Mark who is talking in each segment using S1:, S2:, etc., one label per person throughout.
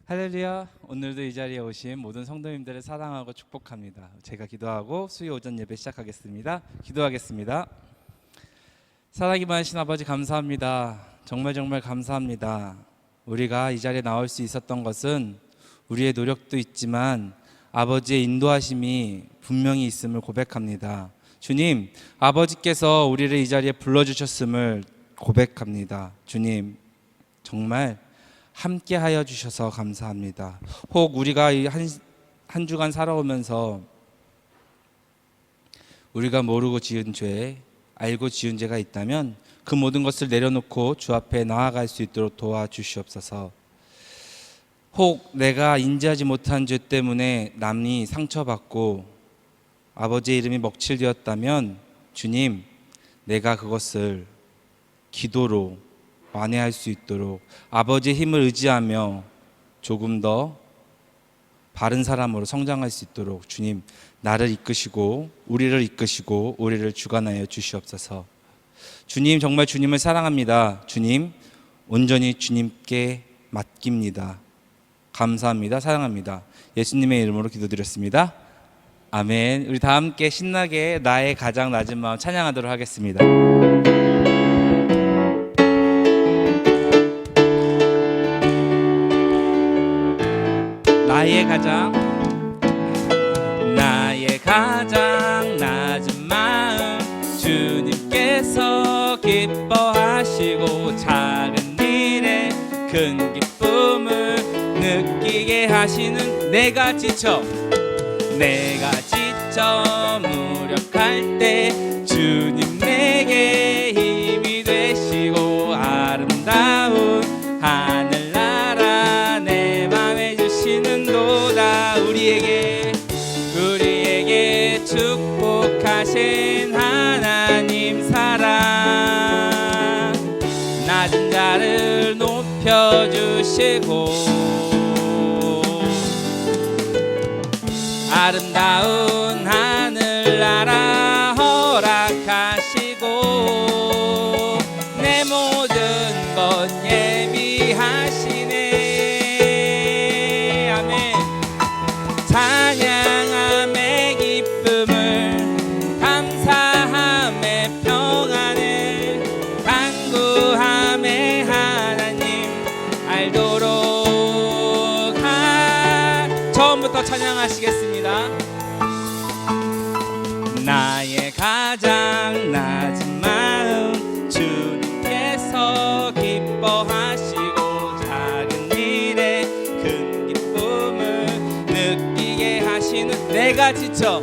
S1: 할렐루야. 오늘도 이 자리에 오신 모든 성도님들을 사랑하고 축복합니다. 제가 기도하고 수요 오전 예배 시작하겠습니다. 기도하겠습니다. 사랑이 많으신 아버지 감사합니다. 정말 감사합니다. 우리가 이 자리에 나올 수 있었던 것은 우리의 노력도 있지만 아버지의 인도하심이 분명히 있음을 고백합니다. 주님, 아버지께서 우리를 이 자리에 불러주셨음을 고백합니다. 주님, 정말 함께 하여 주셔서 감사합니다. 혹 우리가 한 주간 살아오면서 우리가 모르고 지은 죄, 알고 지은 죄가 있다면 그 모든 것을 내려놓고 주 앞에 나아갈 수 있도록 도와주시옵소서. 혹 내가 인지하지 못한 죄 때문에 남이 상처받고 아버지의 이름이 먹칠되었다면 주님, 내가 그것을 기도로 완화할 수 있도록 아버지의 힘을 의지하며 조금 더 바른 사람으로 성장할 수 있도록 주님, 나를 이끄시고 우리를 주관하여 주시옵소서. 주님, 정말 주님을 사랑합니다. 주님, 온전히 주님께 맡깁니다. 감사합니다. 사랑합니다. 예수님의 이름으로 기도드렸습니다. 아멘. 우리 다 함께 신나게 나의 가장 낮은 마음 찬양하도록 하겠습니다. 나의 가장 낮은 마음 주님께서 기뻐하시고 작은 일에 큰 기쁨을 느끼게 하시는 내가 지쳐 무력할 때 주님 내게 힘이 되시고 아름다운 하늘나라 내 맘에 주시는도다. 우리에게 축복하신 하나님 사랑 낮은 자를 높여주시고 아름다운 하늘나라 허락하시고 내 모든 것 예비하시네. 아멘. 찬양함의 기쁨을 감사함의 평안을 간구함의 하나님 알도록 처음부터 찬양하시겠습니다. 나의 가장 낮은 마음 주님께서 기뻐하시고 작은 일에 큰 기쁨을 느끼게 하시는 내가 지쳐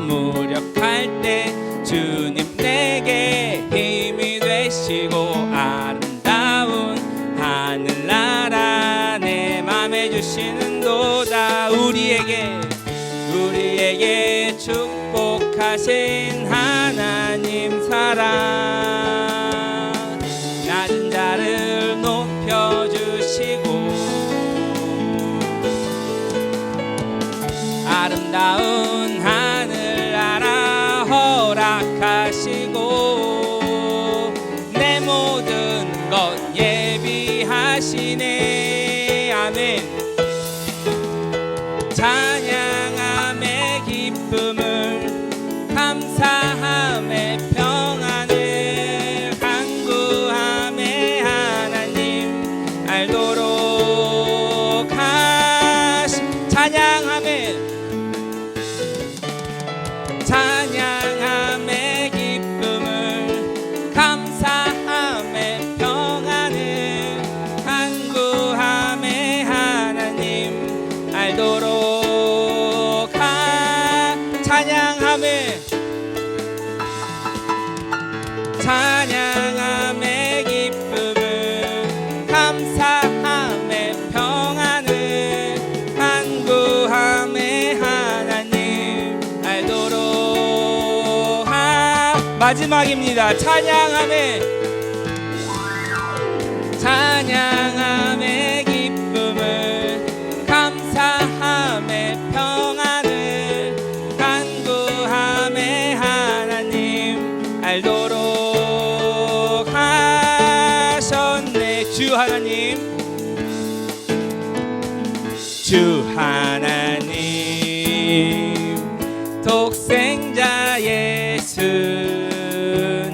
S1: 무력할 때 주님 내게 힘이 되시고 아름다운 하늘나라 내 맘에 주시는도다. 우리에게 축복하신 하나님 사랑 낮은 자를 높여주시고 아름다운 하늘나라 허락하시고 내 모든 것 예비하시네. 아멘. 찬양함의 기쁨을 감사함의 평안을 간구함의 하나님 알도록 찬양함의 기쁨을 감사함의 평안을 간구함의 하나님 알도록 찬양함의 기쁨을 감사함의 평안을 간구함의 하나님 알도록 마지막입니다. 찬양함의 기쁨을 감사함의 평안을 간구함의 하나님 알도록 하셨네. 주 하나님, 주 하나님, 독생자 예수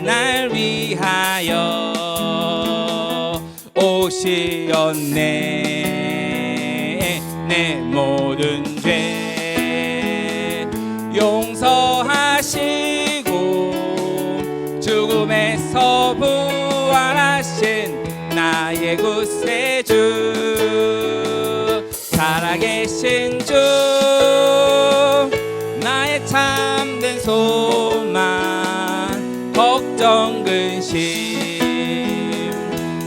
S1: 날 위하여 오시었네. 내 모든 죄 용서하시고 죽음에서 부활하신 나의 구세주, 살아계신 주, 나의 참된 소망, 걱정 근심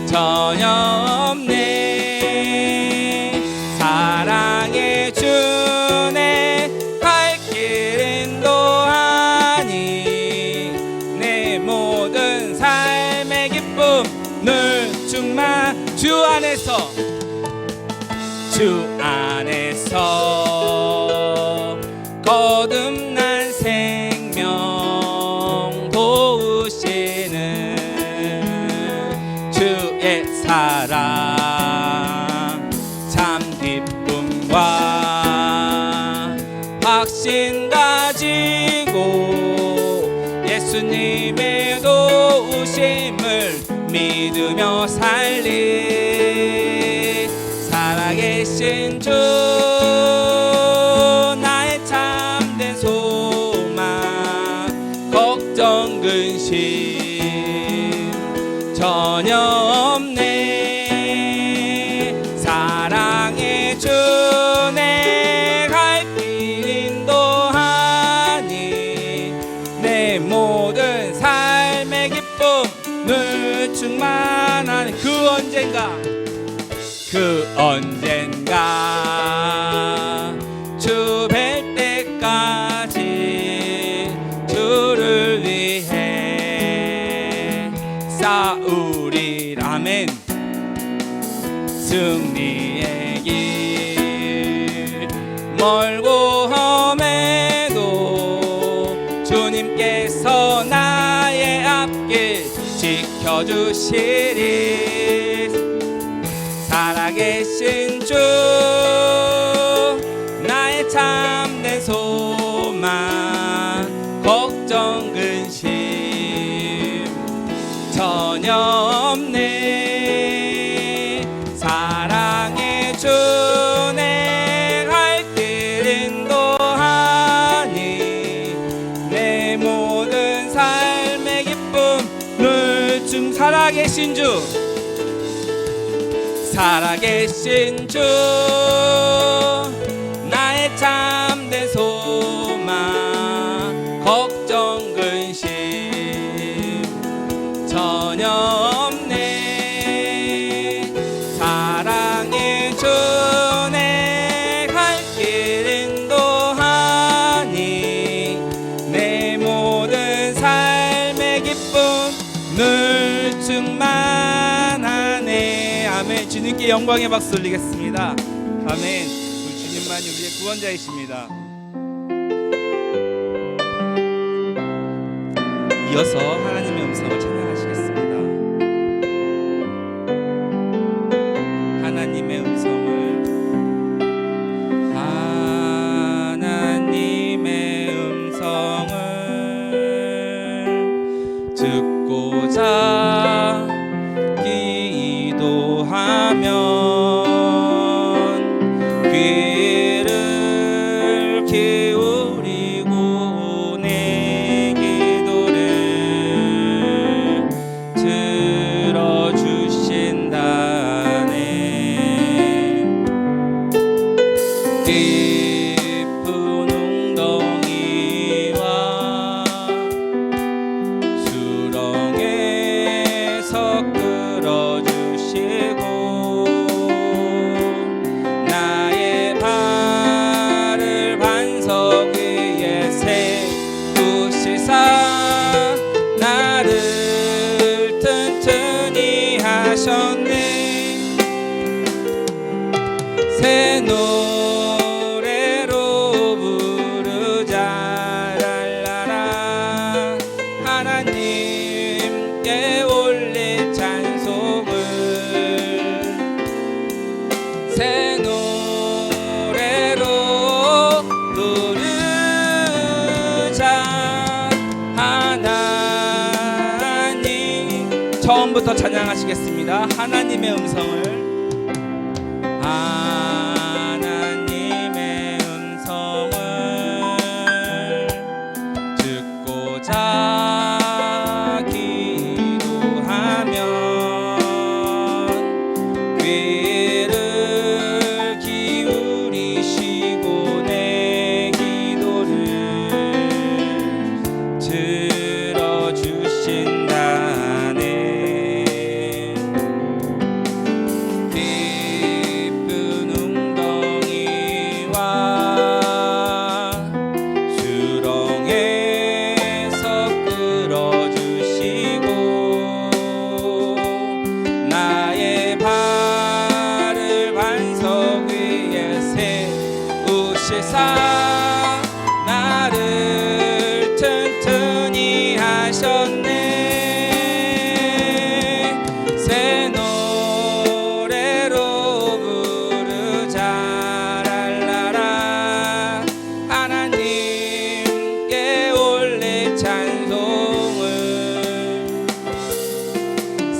S1: 전혀 없네. 사랑의 주네 갈 길 인도하니 내 모든 삶의 기쁨 늘 충만. 주 안에서, 주 안에서 거듭난 생명 도우시는 주의 사랑, 참 기쁨과 확신 가지고 예수님의 도우심을 믿으며 살리. 살아계신 주, 나의 참된 소망, 걱정 근심 전혀 없네. 사랑의 주네 갈 길 인도하니 내 모든 삶의 기쁨 늘 충만한 그 언젠가, 그 언젠가 주 뵐 때까지 주를 위해 싸우리. 아멘. 승리의 길 멀고 험해도 주님께서 나의 앞길 지켜주시리. 살아계신 주, 나의 참된 소망, 걱정 근심 전혀 없네. 사랑의 주네 갈 길 인도하니 내 모든 삶의 기쁨 늘 살아계신 주, 살아계신 주, 나의 참된 소망, 걱정 근심 전혀 없네. 사랑의 주네 갈 길 인도하니 내 모든 삶의 기쁨 늘 충만하네. 아멘. 주님께 영광의 박수 올리겠습니다. 아멘. 우리 주님만이 우리의 구원자이십니다. 이어서 하나님의 음성을 찬양하시겠습니다. 하나님의 음성을, 하나님의 음성을 듣고자 기도하면 귀를 기울이고 내 기도를 처음부터 찬양하시겠습니다. 하나님의 음성을. 하나님의 음성을 듣고자 기도하면 귀를 기울이시고 내 기도를 들어주신다네. 깊은 웅덩이와 수렁에서 끌어주시고 나의 발을 반석 위에 세우시사 나를 튼튼히 하셨네. 새 노래로 부르자 랄라라. 하나님께 올릴 찬송을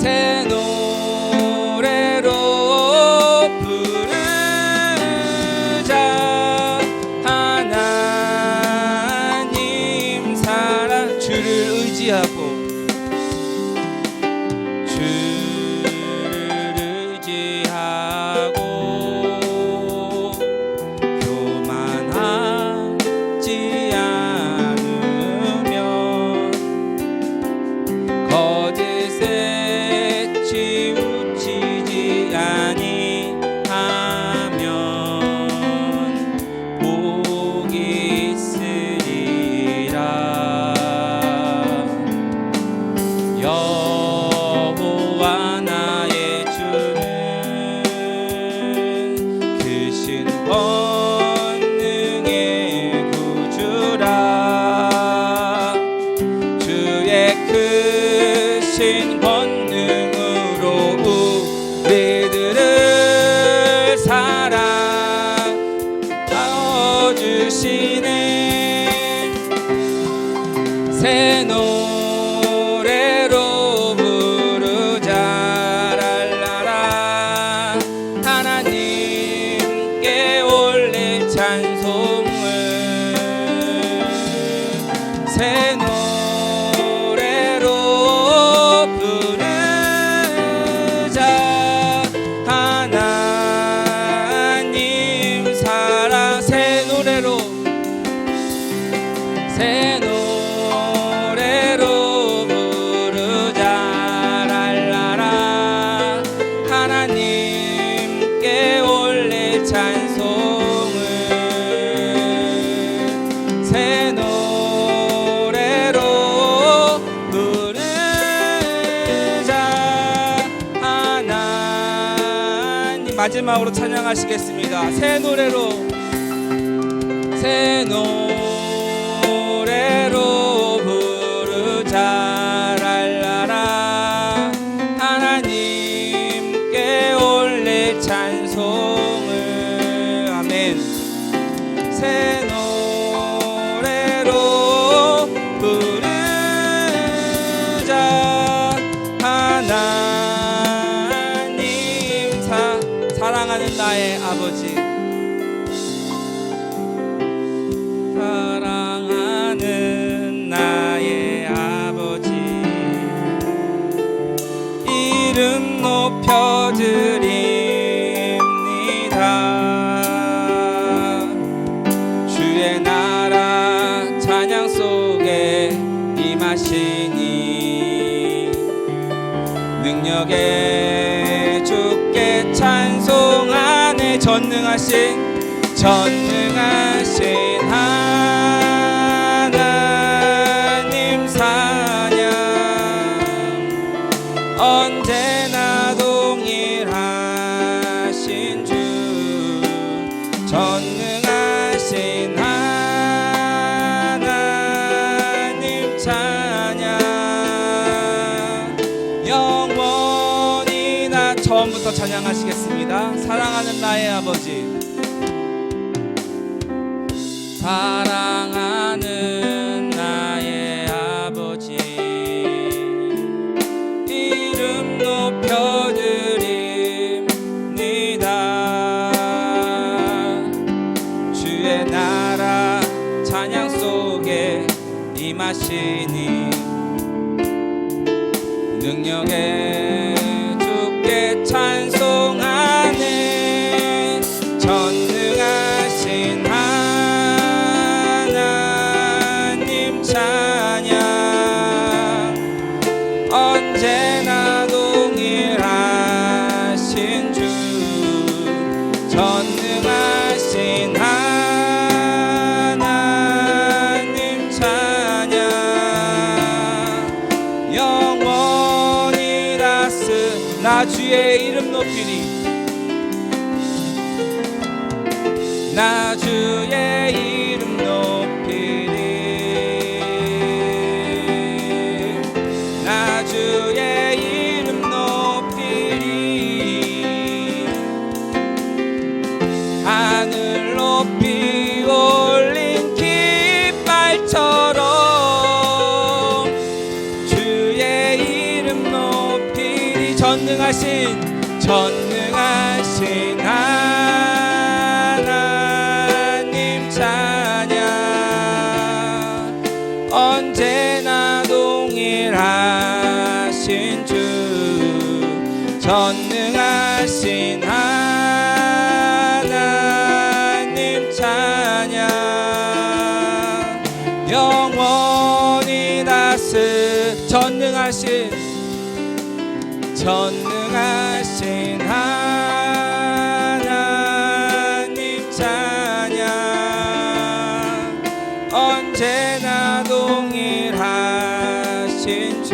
S1: 새 노래로 부르자. 하나님 사랑 주를 의지하고 교만하지 않으면 거짓에 치우치지 아니하면 복이 있으리라. 여호와 나의 주는 크신 권능의 구주라. 주의 크신 권능으로 우리들을 사랑하여 주시네. 새 노래로 부르자 랄라라. 하나님께 올릴 찬송을 새 노래로 부르자. 하나님 사랑 새 노래로 부르자 랄라라. 하나님께 올릴 찬송을 새 노래로 부르자. 하나님 마지막으로 찬양하시겠습니다. 새 노래로 부르자 랄라라. 하나님께 올릴 찬송을 아멘. 새 노래로 부르자. 하나님 사랑하는 나의 아버지. 사랑하는 나의 아버지 이름 높여드립니다. 주의 나라 찬양 속에 임하시니 능력의 주께 찬송하네. 전능하신 하나님 사냥 언제나 동일하신 주. 전능하신 하나님 찬양 영원히 나. 처음부터 찬양하시겠습니다. 사랑하는 나의 아버지. 사랑하는 나의 아버지 이름 주께 찬송하네. 전능하신 하나님 찬양. 언제나 동일하신 주. 전능하신 하나님 찬양. 영원히 다스 나 주의 이름 높이리. 나 주의 이름 높이리. 나 주의 이름 높이리. 하늘 높이 올린 깃발처럼 주의 이름 높이리. 전능하신 하나님 찬양. 언제나 동일하신 주. 전능하신 하나님 찬양. 영원히 다스 전능하신 하나님 찬양. 언제나 동일하신 주.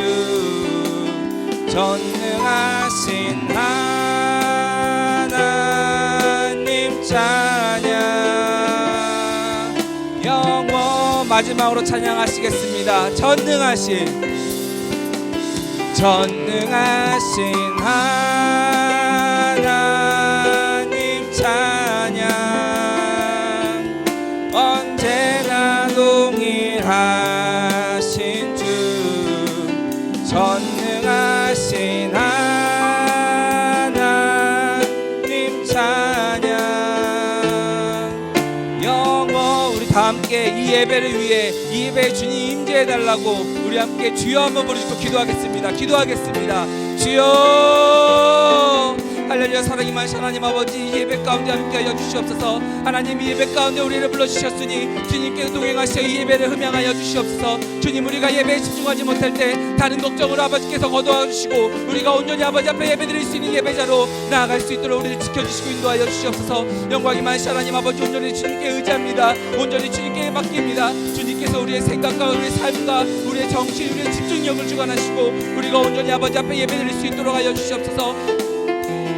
S1: 전능하신 하나님 찬양. 마지막으로 찬양하시겠습니다. 전능하신 하나님 찬양. 언제나 동일하신 주. 전능하신 하나님 찬양. 우리 다 함께 이 예배를 위해 이 예배에 주님 임재해달라고 우리 함께 주여 한번 부르시고 기도하겠습니다. 주여. 할렐루야. 사랑이 많으신 하나님 아버지, 이 예배 가운데 함께하여 주시옵소서. 하나님, 이 예배 가운데 우리를 불러주셨으니 주님께서 동행하시어 이 예배를 흠양하여 주시옵소서. 주님, 우리가 예배에 집중하지 못할 때 다른 걱정으로 아버지께서 거두어 주시고 우리가 온전히 아버지 앞에 예배드릴 수 있는 예배자로 나아갈 수 있도록 우리를 지켜주시고 인도하여 주시옵소서. 영광이 많으신 하나님 아버지, 온전히 주님께 의지합니다. 온전히 주님께 맡깁니다. 주님께서 우리의 생각과 우리의 삶과 우리의 정신, 우리의 집중력을 주관하시고 우리가 온전히 아버지 앞에 예배드릴 수 있도록 하여 주시옵소서.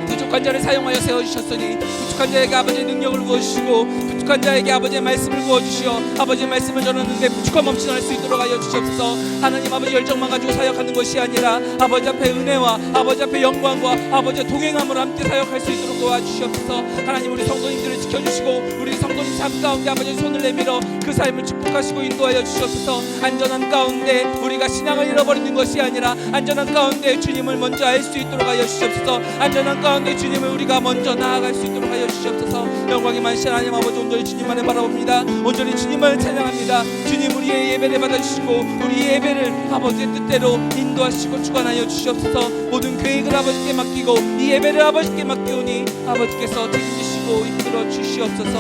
S1: 부족한 자를 사용하여 세워주셨으니 부족한 자에게 아버지의 능력을 부어주시고 부족한 자에게 아버지의 말씀을 부어주시어 아버지의 말씀을 전하는데 부족함 없이 전할 수 있도록 하여 주시옵소서. 하나님 아버지, 열정만 가지고 사역하는 것이 아니라 아버지 앞에 은혜와 아버지 앞에 영광과 아버지의 동행함으로 함께 사역할 수 있도록 도와주시옵소서. 하나님, 우리 성도님들을 지켜주시고 우리 성도님 삶 가운데 아버지의 손을 내밀어 그 삶을 축복하시고 인도하여 주시옵소서. 안전한 가운데 우리가 신앙을 잃어버리는 것이 아니라 안전한 가운데 주님을 먼저 알 수 있도록 하여 주시옵소서. 안전한 가운데 주님을 우리가 먼저 나아갈 수 있도록 하여 주시옵소서. 영광이 많으신 하나님 아버지, 온전히 주님만을 바라봅니다. 온전히 주님을 찬양합니다. 주님, 우리의 예배를 받아주시고 우리의 예배를 아버지의 뜻대로 인도하시고 주관하여 주시옵소서. 모든 계획을 아버지께 맡기고 이 예배를 아버지께 맡기오니 아버지께서 책임지시고 이끌어 주시옵소서.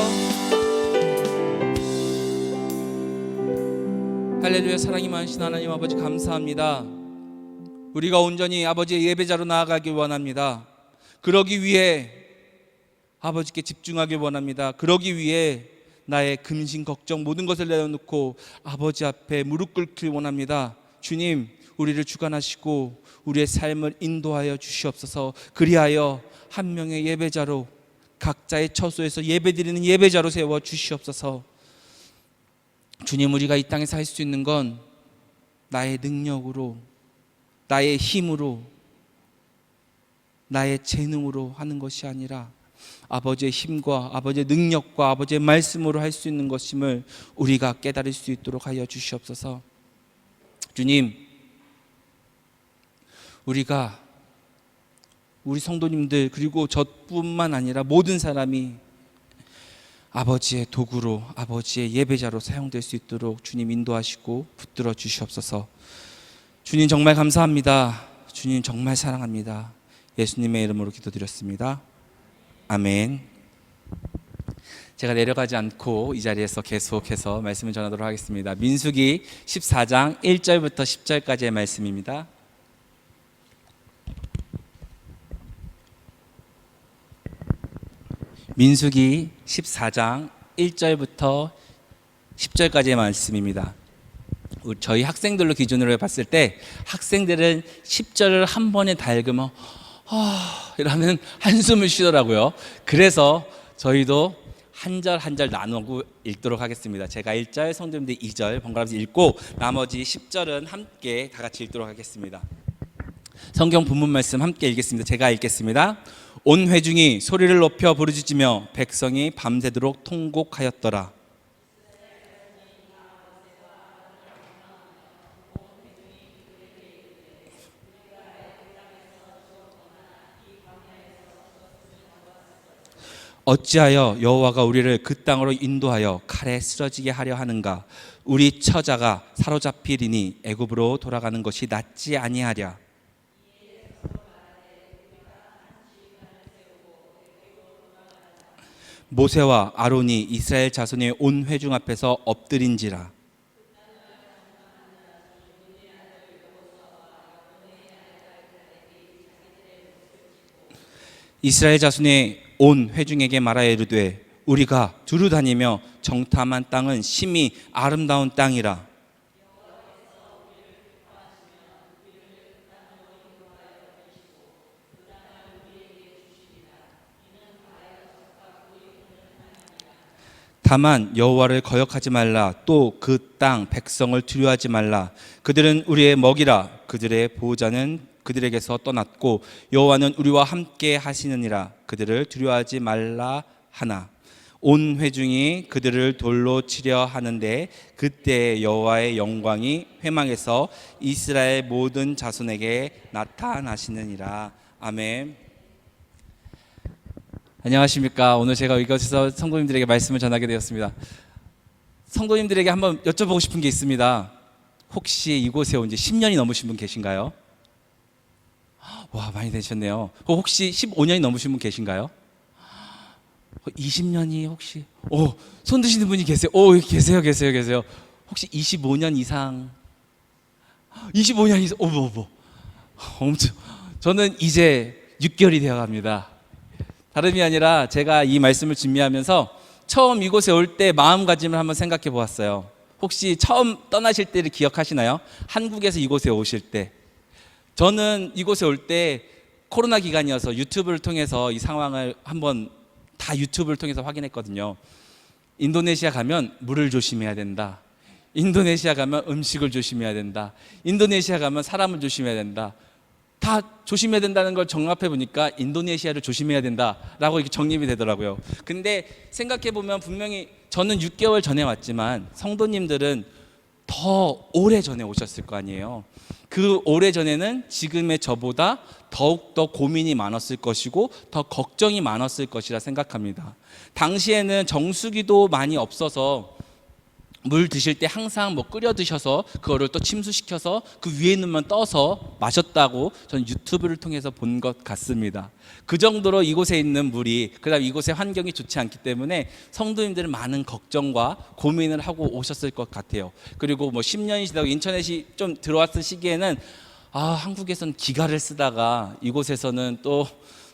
S1: 할렐루야. 사랑이 많으신 하나님 아버지, 감사합니다. 우리가 온전히 아버지의 예배자로 나아가길 원합니다. 그러기 위해 아버지께 집중하길 원합니다. 그러기 위해 나의 근심, 걱정 모든 것을 내려놓고 아버지 앞에 무릎 꿇길 원합니다. 주님, 우리를 주관하시고 우리의 삶을 인도하여 주시옵소서. 그리하여 한 명의 예배자로 각자의 처소에서 예배드리는 예배자로 세워 주시옵소서. 주님, 우리가 이 땅에서 할 수 있는 건 나의 능력으로, 나의 힘으로, 나의 재능으로 하는 것이 아니라 아버지의 힘과 아버지의 능력과 아버지의 말씀으로 할 수 있는 것임을 우리가 깨달을 수 있도록 하여 주시옵소서. 주님, 우리가 우리 성도님들 그리고 저뿐만 아니라 모든 사람이 아버지의 도구로, 아버지의 예배자로 사용될 수 있도록 주님 인도하시고 붙들어 주시옵소서. 주님, 정말 감사합니다. 주님 정말 사랑합니다. 예수님의 이름으로 기도드렸습니다. 아멘. 제가 내려가지 않고 이 자리에서 계속해서 말씀을 전하도록 하겠습니다. 민수기 14장 1절부터 10절까지의 말씀입니다. 민수기 14장 1절부터 10절까지의 말씀입니다. 저희 학생들로 기준으로 봤을 때 학생들은 10절을 한 번에 다 읽으면 이러면 한숨을 쉬더라고요. 그래서 저희도 한 절 한 절 나누고 읽도록 하겠습니다. 제가 1절, 성도님들 2절 번갈아서 읽고 나머지 10절은 함께 다 같이 읽도록 하겠습니다. 성경 본문 말씀 함께 읽겠습니다. 제가 읽겠습니다. 온 회중이 소리를 높여 부르짖으며 백성이 밤새도록 통곡하였더라. 어찌하여 여호와가 우리를 그 땅으로 인도하여 칼에 쓰러지게 하려 하는가? 우리 처자가 사로잡히리니 애굽으로 돌아가는 것이 낫지 아니하랴. 모세와 아론이 이스라엘 자손의 온 회중 앞에서 엎드린지라. 이스라엘 자손의 온 회중에게 말하여 이르되 우리가 두루 다니며 정탐한 땅은 심히 아름다운 땅이라. 다만 여호와를 거역하지 말라. 또 그 땅 백성을 두려워하지 말라. 그들은 우리의 먹이라. 그들의 보호자는 그들에게서 떠났고 여호와는 우리와 함께 하시느니라. 그들을 두려워하지 말라 하나. 온 회중이 그들을 돌로 치려 하는데 그때 여호와의 영광이 회망에서 이스라엘 모든 자손에게 나타나시느니라. 아멘. 안녕하십니까. 오늘 제가 이곳에서 성도님들에게 말씀을 전하게 되었습니다. 성도님들에게 한번 여쭤보고 싶은 게 있습니다. 혹시 이곳에 온 지 10년이 넘으신 분 계신가요? 와, 많이 되셨네요. 혹시 15년이 넘으신 분 계신가요? 20년이 혹시? 손 드시는 분이 계세요. 계세요. 혹시 25년 이상? 25년 이상? 엄청. 저는 이제 6개월이 되어 갑니다. 다름이 아니라 제가 이 말씀을 준비하면서 처음 이곳에 올 때 마음가짐을 한번 생각해 보았어요. 혹시 처음 떠나실 때를 기억하시나요? 한국에서 이곳에 오실 때. 저는 이곳에 올 때 코로나 기간이어서 유튜브를 통해서 이 상황을 한번 다 유튜브를 통해서 확인했거든요. 인도네시아 가면 물을 조심해야 된다. 인도네시아 가면 음식을 조심해야 된다. 인도네시아 가면 사람을 조심해야 된다. 다 조심해야 된다는 걸 정합해 보니까 인도네시아를 조심해야 된다라고 이렇게 정립이 되더라고요. 근데 생각해 보면 분명히 저는 6개월 전에 왔지만 성도님들은 더 오래 전에 오셨을 거 아니에요. 그 오래 전에는 지금의 저보다 더욱더 고민이 많았을 것이고 더 걱정이 많았을 것이라 생각합니다. 당시에는 정수기도 많이 없어서 물 드실 때 항상 끓여 드셔서 그거를 또 침수시켜서 그 위에 있는 만 떠서 마셨다고 저는 유튜브를 통해서 본 것 같습니다. 그 정도로 이곳에 있는 물이, 그다음 이곳의 환경이 좋지 않기 때문에 성도님들은 많은 걱정과 고민을 하고 오셨을 것 같아요. 그리고 10년이 지나고 인터넷이 좀 들어왔을 시기에는 한국에서는 기가를 쓰다가 이곳에서는 또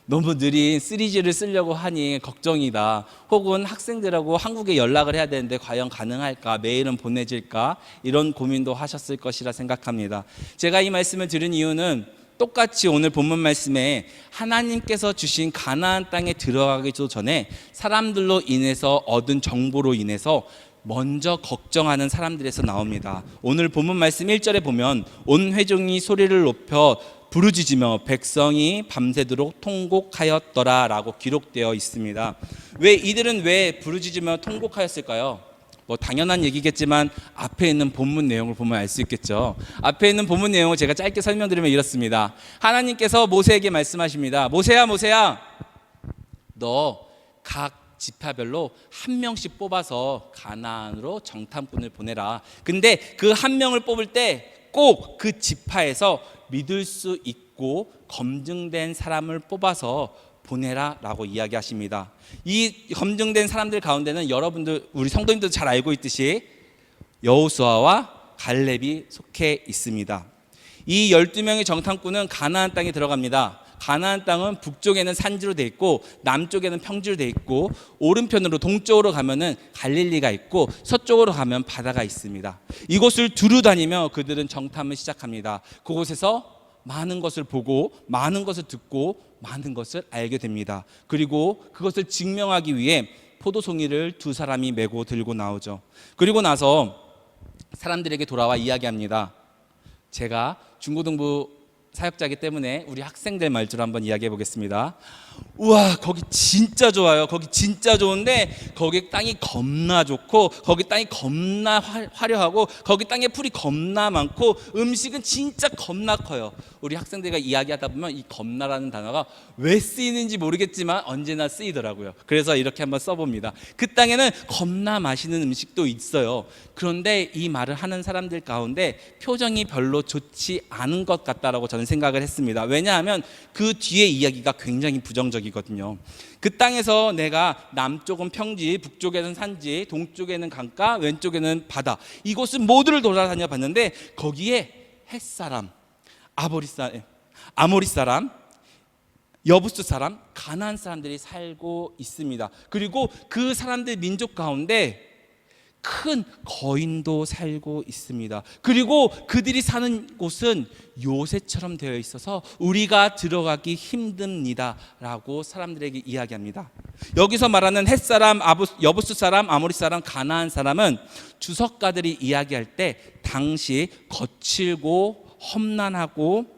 S1: 너무 느린 3G를 쓰려고 하니 걱정이다. 혹은 학생들하고 한국에 연락을 해야 되는데 과연 가능할까? 메일은 보내질까? 이런 고민도 하셨을 것이라 생각합니다. 제가 이 말씀을 들은 이유는 똑같이 오늘 본문 말씀에 하나님께서 주신 가나안 땅에 들어가기도 전에 사람들로 인해서 얻은 정보로 인해서 먼저 걱정하는 사람들에서 나옵니다. 오늘 본문 말씀 1절에 보면 온 회중이 소리를 높여 부르짖으며 백성이 밤새도록 통곡하였더라 라고 기록되어 있습니다. 이들은 왜 부르짖으며 통곡하였을까요? 당연한 얘기겠지만 앞에 있는 본문 내용을 보면 알 수 있겠죠. 앞에 있는 본문 내용을 제가 짧게 설명드리면 이렇습니다. 하나님께서 모세에게 말씀하십니다. 모세야, 너 각 지파별로 한 명씩 뽑아서 가나안으로 정탐꾼을 보내라. 근데 그 한 명을 뽑을 때 꼭 그 지파에서 믿을 수 듣고 검증된 사람을 뽑아서 보내라 라고 이야기하십니다. 이 검증된 사람들 가운데는 여러분들, 우리 성도님도 잘 알고 있듯이 여호수아와 갈렙이 속해 있습니다. 이 12명의 정탐꾼은 가나안 땅에 들어갑니다. 가나안 땅은 북쪽에는 산지로 돼 있고 남쪽에는 평지로 돼 있고 오른편으로 동쪽으로 가면은 갈릴리가 있고 서쪽으로 가면 바다가 있습니다. 이곳을 두루 다니며 그들은 정탐을 시작합니다. 그곳에서 많은 것을 보고 많은 것을 듣고 많은 것을 알게 됩니다. 그리고 그것을 증명하기 위해 포도송이를 두 사람이 메고 들고 나오죠. 그리고 나서 사람들에게 돌아와 이야기합니다. 제가 중고등부 사역자이기 때문에 우리 학생들 말투로 한번 이야기해 보겠습니다. 우와, 거기 진짜 좋아요. 거기 진짜 좋은데 거기 땅이 겁나 좋고 거기 땅이 겁나 화려하고 거기 땅에 풀이 겁나 많고 음식은 진짜 겁나 커요. 우리 학생들과 이야기하다 보면 이 겁나라는 단어가 왜 쓰이는지 모르겠지만 언제나 쓰이더라고요. 그래서 이렇게 한번 써봅니다. 그 땅에는 겁나 맛있는 음식도 있어요. 그런데 이 말을 하는 사람들 가운데 표정이 별로 좋지 않은 것 같다라고 저는 생각을 했습니다. 왜냐하면 그 뒤에 이야기가 굉장히 부정적이거든요. 그 땅에서 내가 남쪽은 평지, 북쪽에는 산지, 동쪽에는 강가, 왼쪽에는 바다, 이곳은 모두를 돌아다녀 봤는데 거기에 헷사람, 아모리 사람, 여부스 사람, 가나안 사람들이 살고 있습니다. 그리고 그 사람들 민족 가운데 큰 거인도 살고 있습니다. 그리고 그들이 사는 곳은 요새처럼 되어 있어서 우리가 들어가기 힘듭니다 라고 사람들에게 이야기합니다. 여기서 말하는 헷사람, 여부스 사람, 아모리 사람, 가나안 사람은 주석가들이 이야기할 때 당시 거칠고 험난하고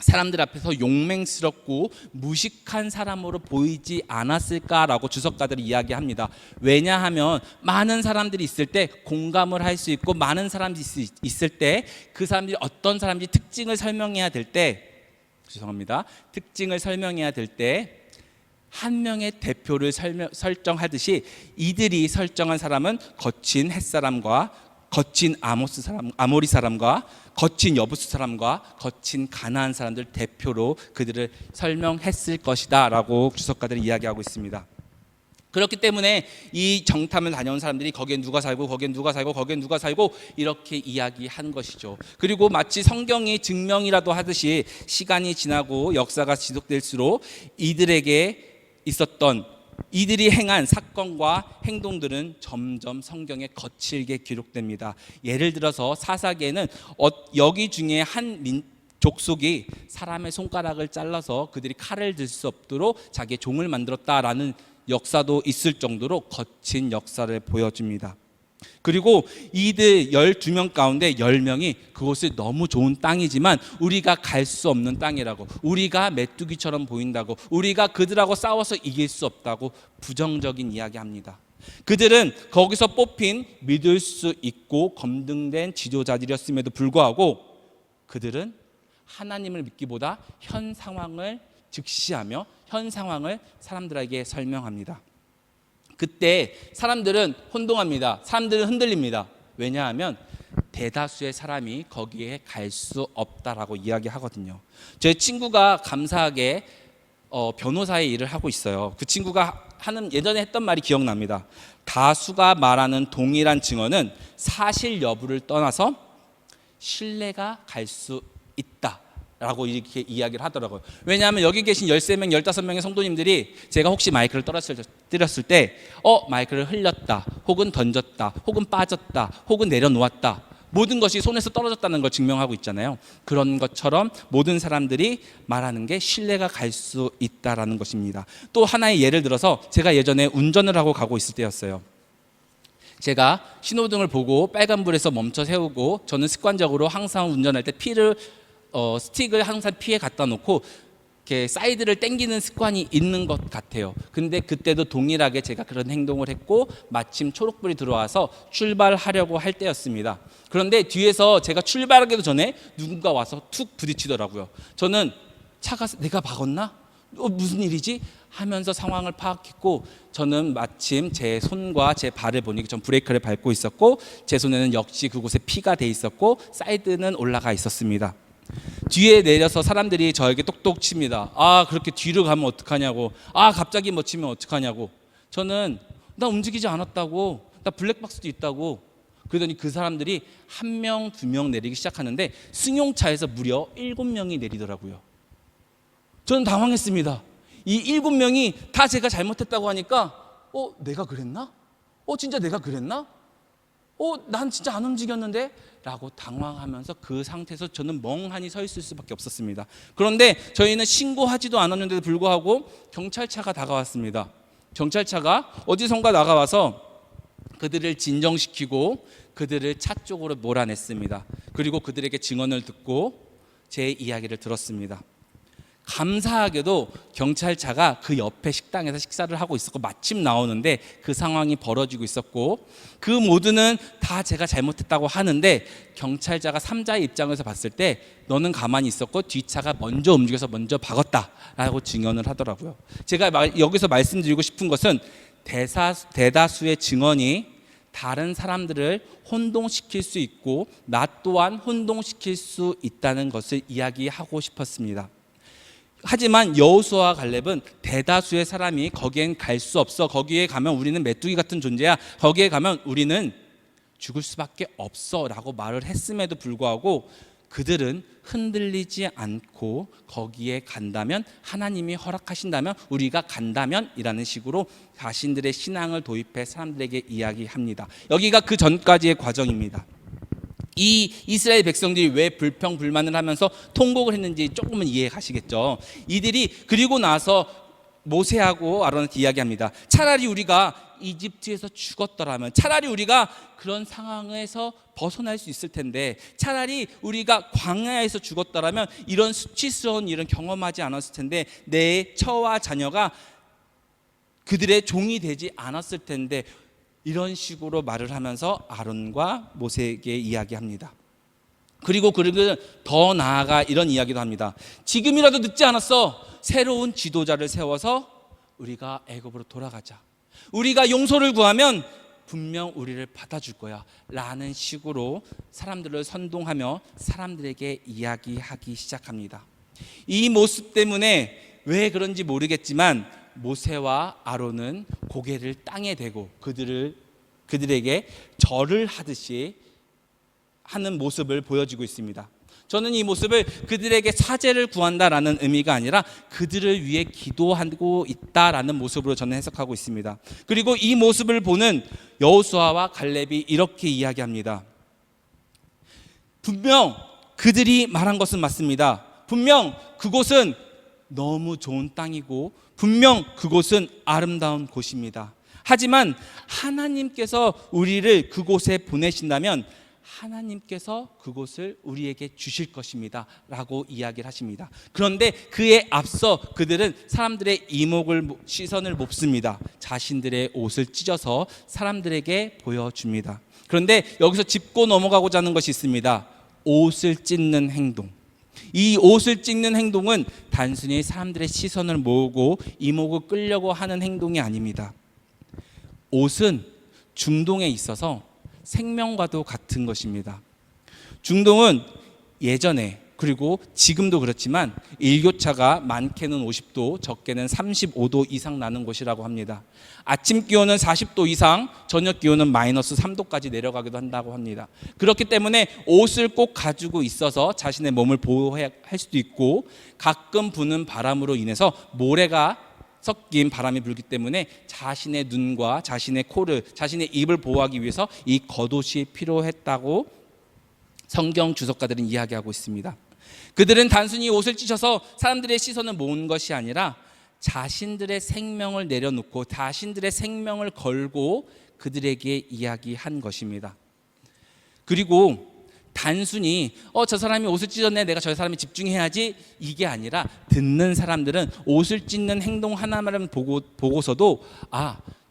S1: 사람들 앞에서 용맹스럽고 무식한 사람으로 보이지 않았을까라고 주석가들이 이야기합니다. 왜냐하면 많은 사람들이 있을 때 공감을 할 수 있고 많은 사람들이 있을 때 그 사람들이 어떤 사람인지 특징을 설명해야 될 때, 특징을 설명해야 될 때 한 명의 대표를 설정하듯이 이들이 설정한 사람은 거친 햇사람과 거친 아모리 사람과 거친 여부스 사람과 거친 가나안 사람들 대표로 그들을 설명했을 것이다 라고 주석가들이 이야기하고 있습니다. 그렇기 때문에 이 정탐을 다녀온 사람들이 거기에 누가 살고 거기에 누가 살고 거기에 누가 살고 이렇게 이야기한 것이죠. 그리고 마치 성경이 증명이라도 하듯이 시간이 지나고 역사가 지속될수록 이들이 행한 사건과 행동들은 점점 성경에 거칠게 기록됩니다. 예를 들어서 사사기에는 여기 중에 한 족속이 사람의 손가락을 잘라서 그들이 칼을 들 수 없도록 자기의 종을 만들었다라는 역사도 있을 정도로 거친 역사를 보여줍니다. 그리고 이들 12명 가운데 10명이 그곳이 너무 좋은 땅이지만 우리가 갈 수 없는 땅이라고, 우리가 메뚜기처럼 보인다고, 우리가 그들하고 싸워서 이길 수 없다고 부정적인 이야기합니다. 그들은 거기서 뽑힌 믿을 수 있고 검증된 지도자들이었음에도 불구하고 그들은 하나님을 믿기보다 현 상황을 직시하며 현 상황을 사람들에게 설명합니다. 그때 사람들은 혼동합니다. 사람들은 흔들립니다. 왜냐하면 대다수의 사람이 거기에 갈 수 없다라고 이야기하거든요. 제 친구가 감사하게 변호사의 일을 하고 있어요. 그 친구가 예전에 했던 말이 기억납니다. 다수가 말하는 동일한 증언은 사실 여부를 떠나서 신뢰가 갈 수 있다 라고 이렇게 이야기를 하더라고요. 왜냐하면 여기 계신 13명, 15명의 성도님들이 제가 혹시 마이크를 때렸을 때 마이크를 흘렸다, 혹은 던졌다, 혹은 빠졌다, 혹은 내려놓았다, 모든 것이 손에서 떨어졌다는 걸 증명하고 있잖아요. 그런 것처럼 모든 사람들이 말하는 게 신뢰가 갈 수 있다라는 것입니다. 또 하나의 예를 들어서 제가 예전에 운전을 하고 가고 있을 때였어요. 제가 신호등을 보고 빨간불에서 멈춰 세우고 저는 습관적으로 항상 운전할 때 스틱을 항상 피에 갖다 놓고 이렇게 사이드를 당기는 습관이 있는 것 같아요. 근데 그때도 동일하게 제가 그런 행동을 했고 마침 초록불이 들어와서 출발하려고 할 때였습니다. 그런데 뒤에서 제가 출발하기도 전에 누군가 와서 툭 부딪히더라고요. 저는 차가 내가 박았나? 무슨 일이지? 하면서 상황을 파악했고 저는 마침 제 손과 제 발을 보니 전 브레이크를 밟고 있었고 제 손에는 역시 그곳에 피가 돼 있었고 사이드는 올라가 있었습니다. 뒤에 내려서 사람들이 저에게 똑똑 칩니다. 아, 그렇게 뒤로 가면 어떡하냐고. 아, 갑자기 뭐 치면 어떡하냐고. 저는 나 움직이지 않았다고. 나 블랙박스도 있다고. 그러더니 그 사람들이 1명, 2명 내리기 시작하는데 승용차에서 무려 7명이 내리더라고요. 저는 당황했습니다. 이 7명이 다 제가 잘못했다고 하니까 내가 그랬나? 진짜 내가 그랬나? 난 진짜 안 움직였는데? 라고 당황하면서 그 상태에서 저는 멍하니 서 있을 수밖에 없었습니다. 그런데 저희는 신고하지도 않았는데도 불구하고 경찰차가 다가왔습니다. 경찰차가 어디선가 나가와서 그들을 진정시키고 그들을 차 쪽으로 몰아냈습니다. 그리고 그들에게 증언을 듣고 제 이야기를 들었습니다. 감사하게도 경찰차가 그 옆에 식당에서 식사를 하고 있었고 마침 나오는데 그 상황이 벌어지고 있었고 그 모두는 다 제가 잘못했다고 하는데 경찰차가 3자의 입장에서 봤을 때 너는 가만히 있었고 뒷차가 먼저 움직여서 먼저 박았다라고 증언을 하더라고요. 제가 여기서 말씀드리고 싶은 것은 대다수의 증언이 다른 사람들을 혼동시킬 수 있고 나 또한 혼동시킬 수 있다는 것을 이야기하고 싶었습니다. 하지만 여호수아와 갈렙은 대다수의 사람이 거기엔 갈 수 없어. 거기에 가면 우리는 메뚜기 같은 존재야. 거기에 가면 우리는 죽을 수밖에 없어 라고 말을 했음에도 불구하고 그들은 흔들리지 않고 거기에 간다면 하나님이 허락하신다면 우리가 간다면 이라는 식으로 자신들의 신앙을 도입해 사람들에게 이야기합니다. 여기가 그 전까지의 과정입니다. 이 이스라엘 백성들이 왜 불평불만을 하면서 통곡을 했는지 조금은 이해 가시겠죠. 이들이 그리고 나서 모세하고 아론한테 이야기합니다. 차라리 우리가 이집트에서 죽었더라면, 차라리 우리가 그런 상황에서 벗어날 수 있을 텐데, 차라리 우리가 광야에서 죽었더라면 이런 수치스러운 일은 경험하지 않았을 텐데, 내 처와 자녀가 그들의 종이 되지 않았을 텐데, 이런 식으로 말을 하면서 아론과 모세에게 이야기합니다. 그리고 그들은 더 나아가 이런 이야기도 합니다. 지금이라도 늦지 않았어. 새로운 지도자를 세워서 우리가 애굽으로 돌아가자. 우리가 용서를 구하면 분명 우리를 받아줄 거야 라는 식으로 사람들을 선동하며 사람들에게 이야기하기 시작합니다. 이 모습 때문에 왜 그런지 모르겠지만 모세와 아론은 고개를 땅에 대고 그들에게 절을 하듯이 하는 모습을 보여주고 있습니다. 저는 이 모습을 그들에게 사죄를 구한다라는 의미가 아니라 그들을 위해 기도하고 있다라는 모습으로 저는 해석하고 있습니다. 그리고 이 모습을 보는 여호수아와 갈렙이 이렇게 이야기합니다. 분명 그들이 말한 것은 맞습니다. 분명 그곳은 너무 좋은 땅이고 분명 그곳은 아름다운 곳입니다. 하지만 하나님께서 우리를 그곳에 보내신다면 하나님께서 그곳을 우리에게 주실 것입니다 라고 이야기를 하십니다. 그런데 그에 앞서 그들은 사람들의 시선을 몹습니다. 자신들의 옷을 찢어서 사람들에게 보여줍니다. 그런데 여기서 짚고 넘어가고자 하는 것이 있습니다. 옷을 찢는 행동. 이 옷을 찢는 행동은 단순히 사람들의 시선을 모으고 이목을 끌려고 하는 행동이 아닙니다. 옷은 중동에 있어서 생명과도 같은 것입니다. 중동은 예전에 그리고 지금도 그렇지만 일교차가 많게는 50도, 적게는 35도 이상 나는 곳이라고 합니다. 아침 기온은 40도 이상, 저녁 기온은 마이너스 3도까지 내려가기도 한다고 합니다. 그렇기 때문에 옷을 꼭 가지고 있어서 자신의 몸을 보호할 수도 있고 가끔 부는 바람으로 인해서 모래가 섞인 바람이 불기 때문에 자신의 눈과 자신의 코를, 자신의 입을 보호하기 위해서 이 겉옷이 필요했다고 성경 주석가들은 이야기하고 있습니다. 그들은 단순히 옷을 찢어서 사람들의 시선을 모은 것이 아니라 자신들의 생명을 내려놓고 자신들의 생명을 걸고 그들에게 이야기한 것입니다. 그리고 단순히 저 사람이 옷을 찢었네, 내가 저 사람에 집중해야지, 이게 아니라 듣는 사람들은 옷을 찢는 행동 하나만 보고서도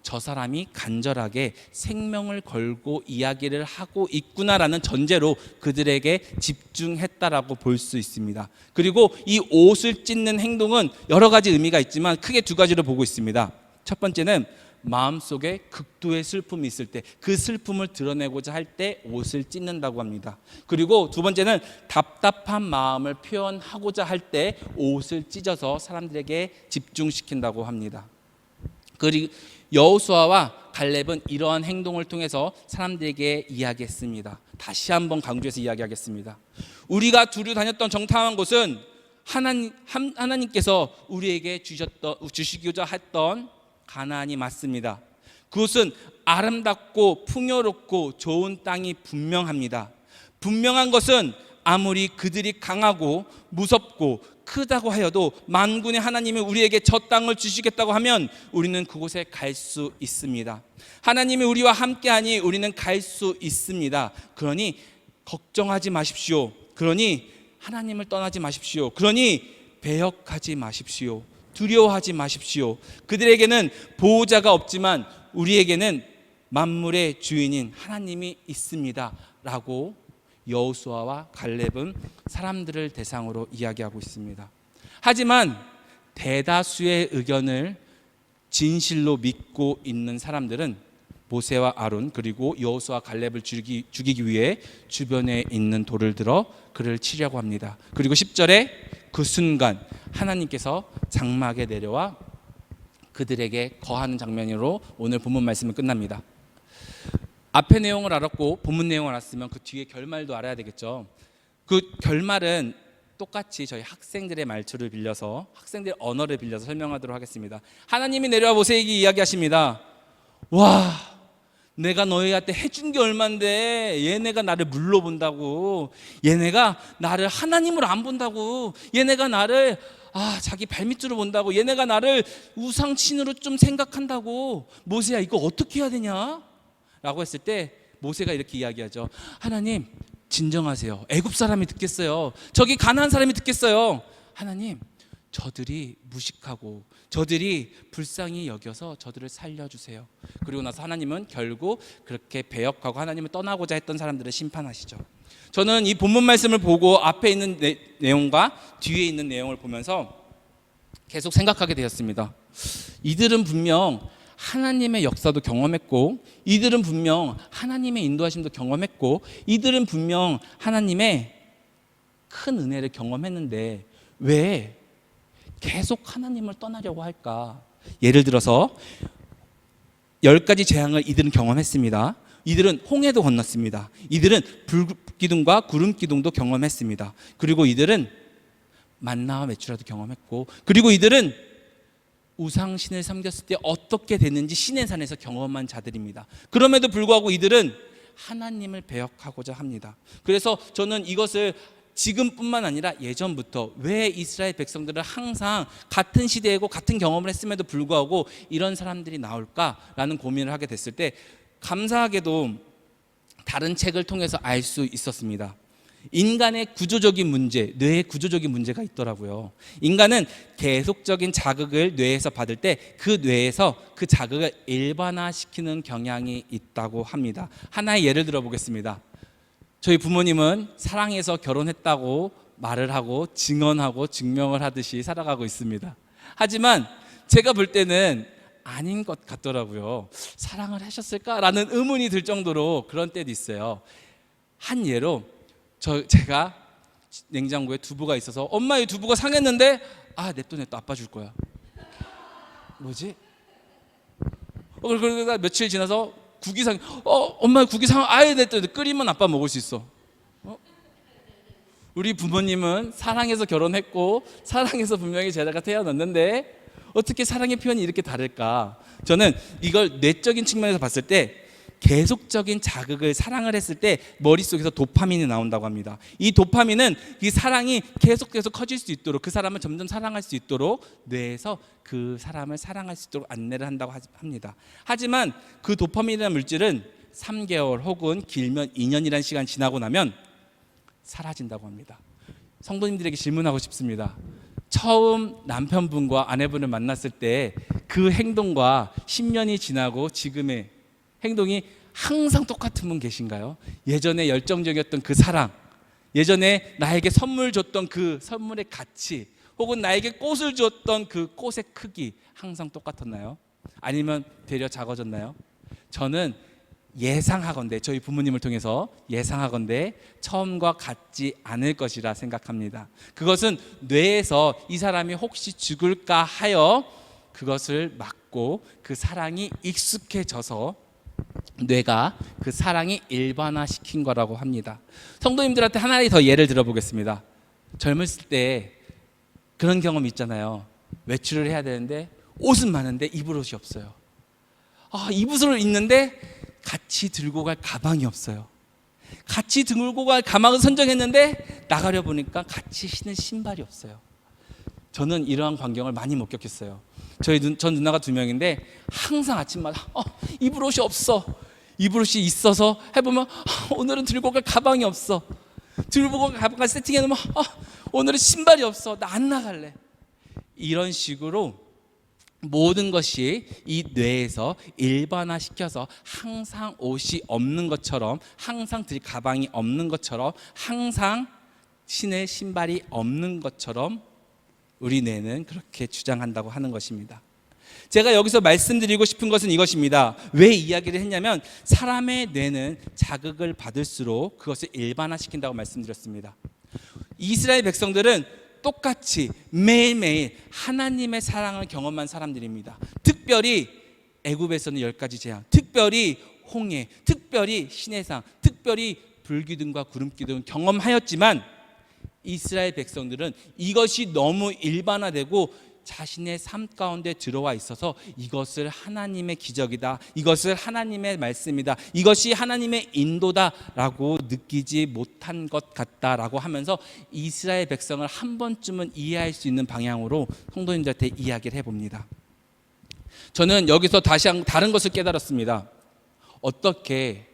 S1: 저 사람이 간절하게 생명을 걸고 이야기를 하고 있구나라는 전제로 그들에게 집중했다라고 볼 수 있습니다. 그리고 이 옷을 찢는 행동은 여러 가지 의미가 있지만 크게 두 가지로 보고 있습니다. 첫 번째는 마음속에 극도의 슬픔이 있을 때, 그 슬픔을 드러내고자 할 때 옷을 찢는다고 합니다. 그리고 두 번째는 답답한 마음을 표현하고자 할 때 옷을 찢어서 사람들에게 집중시킨다고 합니다. 그리고 여호수아와 갈렙은 이러한 행동을 통해서 사람들에게 이야기했습니다. 다시 한번 강조해서 이야기하겠습니다. 우리가 두루 다녔던 정탐한 곳은 하나님께서 우리에게 주시고자 했던 가나안이 맞습니다. 그곳은 아름답고 풍요롭고 좋은 땅이 분명합니다. 분명한 것은 아무리 그들이 강하고 무섭고 크다고 하여도 만군의 하나님이 우리에게 저 땅을 주시겠다고 하면 우리는 그곳에 갈 수 있습니다. 하나님이 우리와 함께하니 우리는 갈 수 있습니다. 그러니 걱정하지 마십시오. 그러니 하나님을 떠나지 마십시오. 그러니 배역하지 마십시오. 두려워하지 마십시오. 그들에게는 보호자가 없지만 우리에게는 만물의 주인인 하나님이 있습니다 라고 여호수아와 갈렙은 사람들을 대상으로 이야기하고 있습니다. 하지만 대다수의 의견을 진실로 믿고 있는 사람들은 모세와 아론 그리고 여호수아와 갈렙을 죽이기 위해 주변에 있는 돌을 들어 그를 치려고 합니다. 그리고 10절에 그 순간 하나님께서 장막에 내려와 그들에게 거하는 장면으로 오늘 본문 말씀은 끝납니다. 앞의 내용을 알았고 본문 내용을 알았으면 그 뒤에 결말도 알아야 되겠죠. 그 결말은 똑같이 저희 학생들의 말투를 빌려서, 학생들의 언어를 빌려서 설명하도록 하겠습니다. 하나님이 내려와 모세에게 이야기하십니다. 와, 내가 너희한테 해준 게 얼만데 얘네가 나를 물로 본다고, 얘네가 나를 하나님으로 안 본다고, 얘네가 나를 자기 발밑으로 본다고, 얘네가 나를 우상신으로 좀 생각한다고. 모세야, 이거 어떻게 해야 되냐? 라고 했을 때 모세가 이렇게 이야기하죠. 하나님, 진정하세요. 애굽 사람이 듣겠어요. 저기 가나안 사람이 듣겠어요. 하나님, 저들이 무식하고 저들이 불쌍히 여겨서 저들을 살려주세요. 그리고 나서 하나님은 결국 그렇게 배역하고 하나님을 떠나고자 했던 사람들을 심판하시죠. 저는 이 본문 말씀을 보고 앞에 있는 내용과 뒤에 있는 내용을 보면서 계속 생각하게 되었습니다. 이들은 분명 하나님의 역사도 경험했고, 이들은 분명 하나님의 인도하심도 경험했고, 이들은 분명 하나님의 큰 은혜를 경험했는데 왜 계속 하나님을 떠나려고 할까? 예를 들어서 10가지 재앙을 이들은 경험했습니다. 이들은 홍해도 건넜습니다. 이들은 불기둥과 구름기둥도 경험했습니다. 그리고 이들은 만나와 메추라도 경험했고, 그리고 이들은 우상신을 섬겼을 때 어떻게 됐는지 시내산에서 경험한 자들입니다. 그럼에도 불구하고 이들은 하나님을 배역하고자 합니다. 그래서 저는 이것을 지금뿐만 아니라 예전부터 왜 이스라엘 백성들은 항상 같은 시대이고 같은 경험을 했음에도 불구하고 이런 사람들이 나올까라는 고민을 하게 됐을 때 감사하게도 다른 책을 통해서 알 수 있었습니다. 인간의 구조적인 문제, 뇌의 구조적인 문제가 있더라고요. 인간은 계속적인 자극을 뇌에서 받을 때 그 뇌에서 그 자극을 일반화시키는 경향이 있다고 합니다. 하나의 예를 들어보겠습니다. 저희 부모님은 사랑해서 결혼했다고 말을 하고 증언하고 증명을 하듯이 살아가고 있습니다. 하지만 제가 볼 때는 아닌 것 같더라고요. 사랑을 하셨을까라는 의문이 들 정도로 그런 때도 있어요. 한 예로 제가 냉장고에 두부가 있어서 엄마 이 두부가 상했는데 냅둬 아빠 줄 거야. 뭐지? 그러다가 며칠 지나서 국이 상해. 엄마 국이 냅둬 끓이면 아빠 먹을 수 있어. 우리 부모님은 사랑해서 결혼했고 사랑해서 분명히 제자가 태어났는데 어떻게 사랑의 표현이 이렇게 다를까? 저는 이걸 뇌적인 측면에서 봤을 때 계속적인 자극을 사랑을 했을 때 머릿속에서 도파민이 나온다고 합니다. 이 도파민은 이 사랑이 계속 커질 수 있도록, 그 사람을 점점 사랑할 수 있도록 뇌에서 그 사람을 사랑할 수 있도록 안내를 한다고 합니다. 하지만 그 도파민이라는 물질은 3개월 혹은 길면 2년이라는 시간 지나고 나면 사라진다고 합니다. 성도님들에게 질문하고 싶습니다. 처음 남편분과 아내분을 만났을 때 그 행동과 10년이 지나고 지금의 행동이 항상 똑같은 분 계신가요? 예전에 열정적이었던 그 사랑, 예전에 나에게 선물 줬던 그 선물의 가치, 혹은 나에게 꽃을 줬던 그 꽃의 크기 항상 똑같았나요? 아니면 되려 작아졌나요? 저는 예상하건대, 저희 부모님을 통해서 예상하건대 처음과 같지 않을 것이라 생각합니다. 그것은 뇌에서 이 사람이 혹시 죽을까 하여 그것을 막고 그 사랑이 익숙해져서 뇌가 그 사랑이 일반화시킨 거라고 합니다. 성도님들한테 하나의 더 예를 들어보겠습니다. 젊었을 때 그런 경험 있잖아요. 외출을 해야 되는데 옷은 많은데 입을 옷이 없어요. 입을 옷을 입는데 같이 들고 갈 가방이 없어요. 같이 들고 갈 가방을 선정했는데 나가려 보니까 같이 신는 신발이 없어요. 저는 이러한 광경을 많이 목격했어요. 전 누나가 2명인데 항상 아침마다 입을 옷이 없어. 입을 옷이 있어서 해보면 오늘은 들고 갈 가방이 없어. 들고 갈 가방 세팅해놓으면 오늘은 신발이 없어. 나 안 나갈래. 이런 식으로 모든 것이 이 뇌에서 일반화시켜서 항상 옷이 없는 것처럼, 항상 들 가방이 없는 것처럼, 항상 신을 신발이 없는 것처럼 우리 뇌는 그렇게 주장한다고 하는 것입니다. 제가 여기서 말씀드리고 싶은 것은 이것입니다. 왜 이야기를 했냐면 사람의 뇌는 자극을 받을수록 그것을 일반화시킨다고 말씀드렸습니다. 이스라엘 백성들은 똑같이 매일매일 하나님의 사랑을 경험한 사람들입니다. 특별히 애굽에서는 10가지 재앙, 특별히 홍해, 특별히 시내상, 특별히 불기둥과 구름기둥을 경험하였지만 이스라엘 백성들은 이것이 너무 일반화되고 자신의 삶 가운데 들어와 있어서 이것을 하나님의 기적이다, 이것을 하나님의 말씀이다, 이것이 하나님의 인도다라고 느끼지 못한 것 같다라고 하면서 이스라엘 백성을 한 번쯤은 이해할 수 있는 방향으로 성도님들한테 이야기를 해봅니다. 저는 여기서 다시 다른 것을 깨달았습니다. 어떻게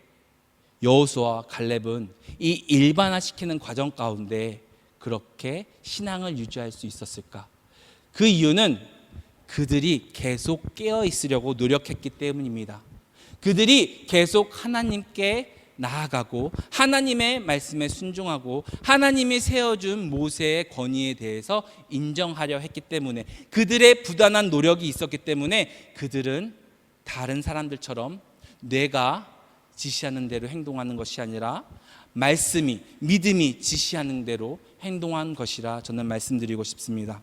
S1: 여호수아와 갈렙은 이 일반화시키는 과정 가운데 그렇게 신앙을 유지할 수 있었을까? 그 이유는 그들이 계속 깨어 있으려고 노력했기 때문입니다. 그들이 계속 하나님께 나아가고 하나님의 말씀에 순종하고 하나님이 세워준 모세의 권위에 대해서 인정하려 했기 때문에, 그들의 부단한 노력이 있었기 때문에 그들은 다른 사람들처럼 뇌가 지시하는 대로 행동하는 것이 아니라 말씀이, 믿음이 지시하는 대로 행동한 것이라 저는 말씀드리고 싶습니다.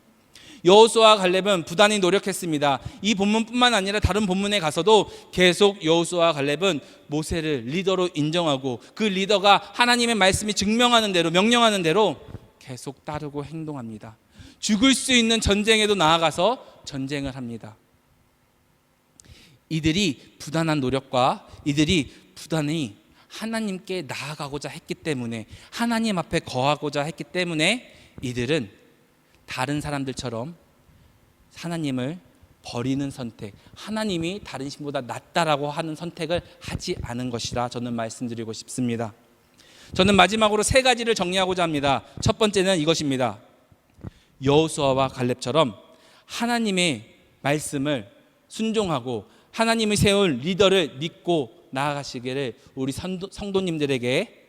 S1: 여호수아와 갈렙은 부단히 노력했습니다. 이 본문뿐만 아니라 다른 본문에 가서도 계속 여호수아와 갈렙은 모세를 리더로 인정하고 그 리더가 하나님의 말씀이 증명하는 대로, 명령하는 대로 계속 따르고 행동합니다. 죽을 수 있는 전쟁에도 나아가서 전쟁을 합니다. 이들이 부단한 노력과 이들이 부단히 하나님께 나아가고자 했기 때문에, 하나님 앞에 거하고자 했기 때문에 이들은 다른 사람들처럼 하나님을 버리는 선택, 하나님이 다른 신보다 낫다라고 하는 선택을 하지 않은 것이라 저는 말씀드리고 싶습니다. 저는 마지막으로 3가지를 정리하고자 합니다. 첫 번째는 이것입니다. 여호수아와 갈렙처럼 하나님의 말씀을 순종하고 하나님이 세운 리더를 믿고 나아가시기를 우리 성도님들에게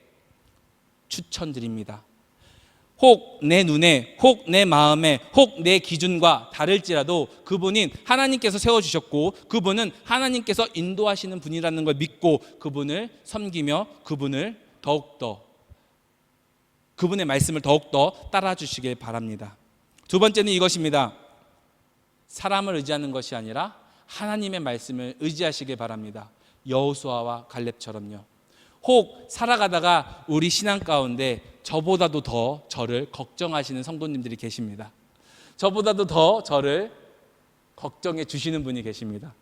S1: 추천드립니다. 혹 내 눈에, 혹 내 마음에, 혹 내 기준과 다를지라도 그분인 하나님께서 세워주셨고 그분은 하나님께서 인도하시는 분이라는 걸 믿고 그분을 섬기며 그분을 더욱더, 그분의 말씀을 더욱더 따라주시길 바랍니다. 두 번째는 이것입니다. 사람을 의지하는 것이 아니라 하나님의 말씀을 의지하시길 바랍니다. 여호수아와 갈렙처럼요. 혹 살아가다가 우리 신앙 가운데 저보다도 더 저를 걱정하시는 성도님들이 계십니다. 저보다도 더 저를 걱정해 주시는 분이 계십니다.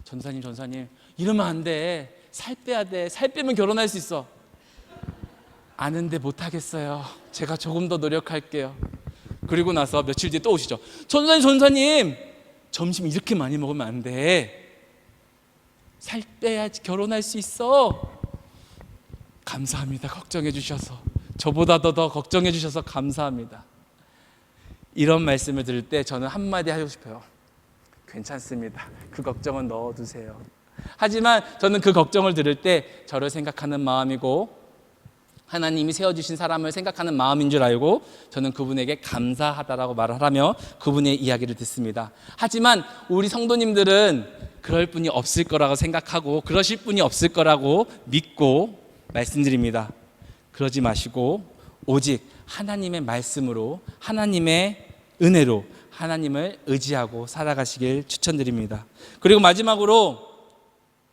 S1: 전사님 이러면 안 돼. 살 빼야 돼. 살 빼면 결혼할 수 있어. 아는데 못하겠어요. 제가 조금 더 노력할게요. 그리고 나서 며칠 뒤에 또 오시죠. 전사님 점심 이렇게 많이 먹으면 안 돼. 살 빼야지 결혼할 수 있어. 감사합니다. 걱정해 주셔서. 저보다도 더 걱정해 주셔서 감사합니다. 이런 말씀을 들을 때 저는 한마디 하고 싶어요. 괜찮습니다. 그 걱정은 넣어두세요. 하지만 저는 그 걱정을 들을 때 저를 생각하는 마음이고 하나님이 세워주신 사람을 생각하는 마음인 줄 알고 저는 그분에게 감사하다라고 말을 하며 그분의 이야기를 듣습니다. 하지만 우리 성도님들은 그럴 분이 없을 거라고 생각하고 그러실 분이 없을 거라고 믿고 말씀드립니다. 그러지 마시고 오직 하나님의 말씀으로, 하나님의 은혜로 하나님을 의지하고 살아가시길 추천드립니다. 그리고 마지막으로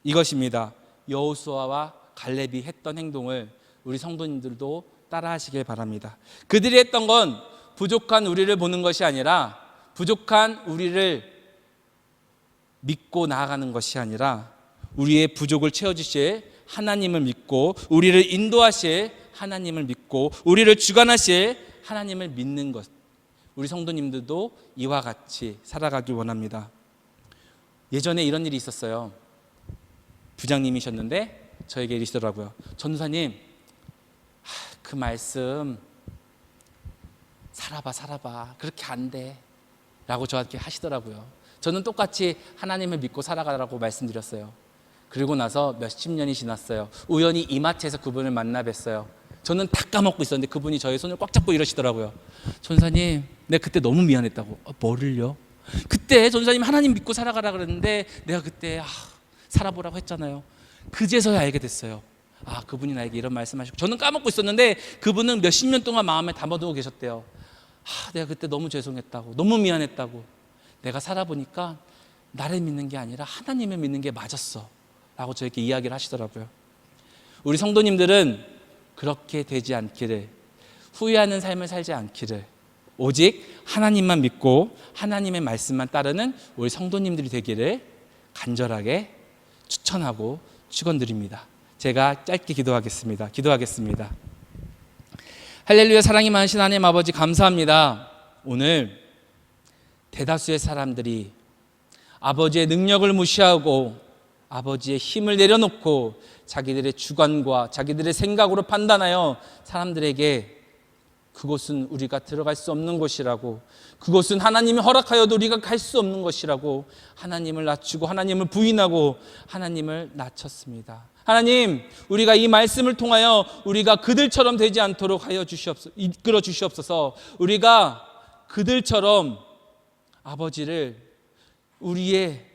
S1: 이것입니다. 여호수아와 갈렙이 했던 행동을 우리 성도님들도 따라하시길 바랍니다. 그들이 했던 건 부족한 우리를 보는 것이 아니라, 부족한 우리를 믿고 나아가는 것이 아니라, 우리의 부족을 채워주실 하나님을 믿고, 우리를 인도하실 하나님을 믿고, 우리를 주관하실 하나님을 믿는 것. 우리 성도님들도 이와 같이 살아가길 원합니다. 예전에 이런 일이 있었어요. 부장님이셨는데 저에게 이러시더라고요. 전도사님, 그 말씀 살아봐 그렇게 안 돼 라고 저한테 하시더라고요. 저는 똑같이 하나님을 믿고 살아가라고 말씀드렸어요. 그리고 나서 몇십 년이 지났어요. 우연히 이마트에서 그분을 만나 뵀어요. 저는 다 까먹고 있었는데 그분이 저의 손을 꽉 잡고 이러시더라고요. 전사님, 내가 그때 너무 미안했다고. 뭐를요? 그때 전사님 하나님 믿고 살아가라 그랬는데 내가 그때 살아보라고 했잖아요. 그제서야 알게 됐어요. 그분이 나에게 이런 말씀하시고, 저는 까먹고 있었는데 그분은 몇십 년 동안 마음에 담아두고 계셨대요. 내가 그때 너무 죄송했다고, 너무 미안했다고. 내가 살아보니까 나를 믿는 게 아니라 하나님을 믿는 게 맞았어 라고 저에게 이야기를 하시더라고요. 우리 성도님들은 그렇게 되지 않기를, 후회하는 삶을 살지 않기를, 오직 하나님만 믿고 하나님의 말씀만 따르는 우리 성도님들이 되기를 간절하게 추천하고 축원드립니다. 제가 짧게 기도하겠습니다. 할렐루야. 사랑이 많으신 하나님 아버지, 감사합니다. 오늘 대다수의 사람들이 아버지의 능력을 무시하고 아버지의 힘을 내려놓고 자기들의 주관과 자기들의 생각으로 판단하여 사람들에게 그곳은 우리가 들어갈 수 없는 곳이라고, 그곳은 하나님이 허락하여도 우리가 갈 수 없는 것이라고 하나님을 낮추고 하나님을 부인하고 하나님을 낮췄습니다. 하나님, 우리가 이 말씀을 통하여 우리가 그들처럼 되지 않도록 하여 주시옵소서, 이끌어 주시옵소서. 우리가 그들처럼 아버지를 우리의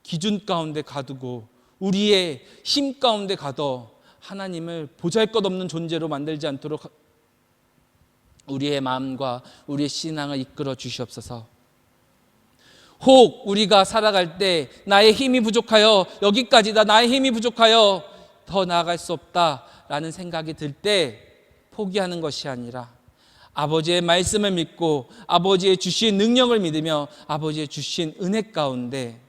S1: 기준 가운데 가두고 우리의 힘 가운데 가둬 하나님을 보잘것없는 존재로 만들지 않도록 우리의 마음과 우리의 신앙을 이끌어 주시옵소서. 혹 우리가 살아갈 때 나의 힘이 부족하여 여기까지다, 나의 힘이 부족하여 더 나아갈 수 없다라는 생각이 들 때 포기하는 것이 아니라 아버지의 말씀을 믿고 아버지의 주신 능력을 믿으며 아버지의 주신 은혜 가운데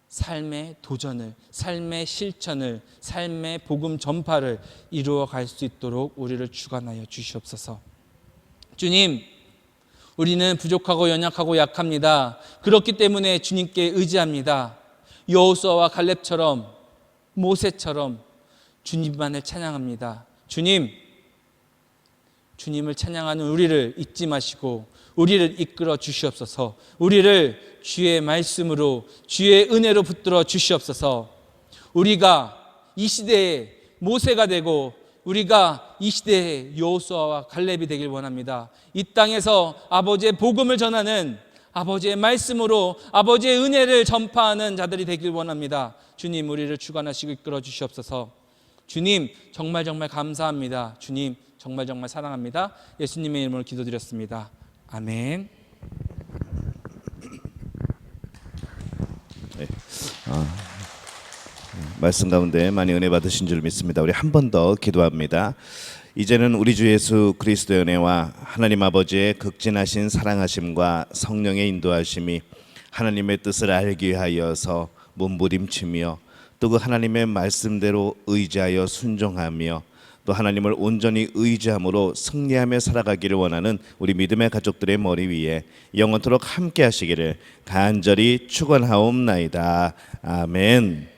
S1: 삶의 도전을, 삶의 실천을, 삶의 복음 전파를 이루어 갈 수 있도록 우리를 주관하여 주시옵소서. 주님, 우리는 부족하고 연약하고 약합니다. 그렇기 때문에 주님께 의지합니다. 여호수아와 갈렙처럼, 모세처럼 주님만을 찬양합니다. 주님을 찬양하는 우리를 잊지 마시고 우리를 이끌어 주시옵소서. 우리를 주의 말씀으로, 주의 은혜로 붙들어 주시옵소서. 우리가 이 시대에 모세가 되고 우리가 이 시대의 여호수아와 갈렙이 되길 원합니다. 이 땅에서 아버지의 복음을 전하는, 아버지의 말씀으로 아버지의 은혜를 전파하는 자들이 되길 원합니다. 주님, 우리를 주관하시고 이끌어 주시옵소서. 주님, 정말 감사합니다. 주님, 정말 사랑합니다. 예수님의 이름으로 기도드렸습니다. 아멘.
S2: 네. 말씀 가운데 많이 은혜 받으신 줄 믿습니다. 우리 한 번 더 기도합니다. 이제는 우리 주 예수 그리스도의 은혜와 하나님 아버지의 극진하신 사랑하심과 성령의 인도하심이 하나님의 뜻을 알기 위하여서 몸부림치며 또 그 하나님의 말씀대로 의지하여 순종하며 또 하나님을 온전히 의지함으로 승리하며 살아가기를 원하는 우리 믿음의 가족들의 머리 위에 영원토록 함께 하시기를 간절히 축원하옵나이다. 아멘.